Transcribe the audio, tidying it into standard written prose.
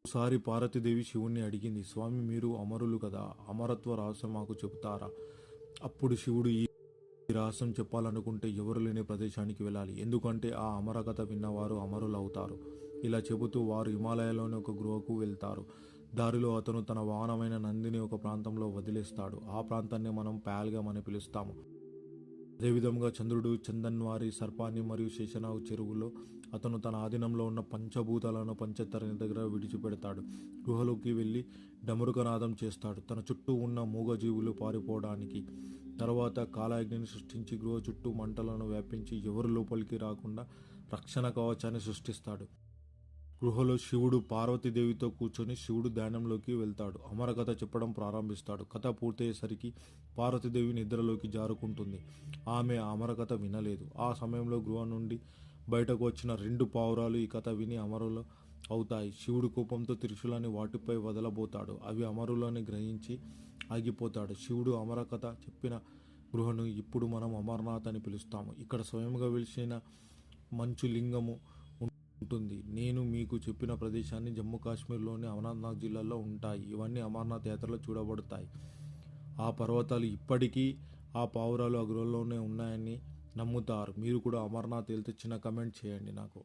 ఒకసారి పార్వతీదేవి శివుణ్ణి అడిగింది, స్వామి మీరు అమరులు కదా, అమరత్వ రహస్యం మాకు చెబుతారా? అప్పుడు శివుడు, ఈ రహస్యం చెప్పాలనుకుంటే ఎవరు లేని ప్రదేశానికి వెళ్ళాలి, ఎందుకంటే ఆ అమర కథ విన్నవారు అమరులవుతారు. ఇలా చెబుతూ వారు హిమాలయాలోని ఒక గుహకు వెళ్తారు. దారిలో అతను తన వాహనమైన నందిని ఒక ప్రాంతంలో వదిలేస్తాడు. ఆ ప్రాంతాన్ని మనం ప్యాల్గం అని పిలుస్తాము. అదేవిధంగా చంద్రుడు చందన్వారి సర్పాన్ని మరియు శేషనాగు చెరువులో అతను తన ఆధీనంలో ఉన్న పంచభూతాలను పంచతరణి దగ్గర విడిచిపెడతాడు. గుహలోకి వెళ్ళి డమరుకనాదం చేస్తాడు తన చుట్టూ ఉన్న మూగజీవులు పారిపోవడానికి. తర్వాత కాలాగ్నిని సృష్టించి గృహ చుట్టూ మంటలను వ్యాపించి ఎవరు లోపలికి రాకుండా రక్షణ కవచాన్ని సృష్టిస్తాడు. గృహలో శివుడు పార్వతీదేవితో కూర్చొని శివుడు ధ్యానంలోకి వెళ్తాడు. అమరకథ చెప్పడం ప్రారంభిస్తాడు. కథ పూర్తయ్యేసరికి పార్వతీదేవి నిద్రలోకి జారుకుంటుంది. ఆమె ఆ అమరకథ వినలేదు. ఆ సమయంలో గృహ నుండి బయటకు వచ్చిన 2 పావురాలు ఈ కథ విని అమరులు అవుతాయి. శివుడు కోపంతో త్రిశూలాన్ని వాటిపై వదలబోతాడు. అవి అమరులని గ్రహించి ఆగిపోతాడు. శివుడు అమరకథ చెప్పిన గృహను ఇప్పుడు మనం అమర్నాథ్ అని పిలుస్తాము. ఇక్కడ స్వయంగా వెలిసిన మంచు లింగము ఉంటుంది. నేను మీకు చెప్పిన ప్రదేశాన్ని జమ్మూ కాశ్మీర్లోని అమర్నాథ్ జిల్లాలో ఉంటాయి. ఇవన్నీ అమర్నాథ్ యాత్రలో చూడబడతాయి. ఆ పర్వతాలు ఇప్పటికీ ఆ పావురాలు ఆ గృహలోనే ఉన్నాయని నమ్ముతారు. మీరు కూడా అమర్నాథ్ వెళ్తే చిన్న కమెంట్ చేయండి నాకు.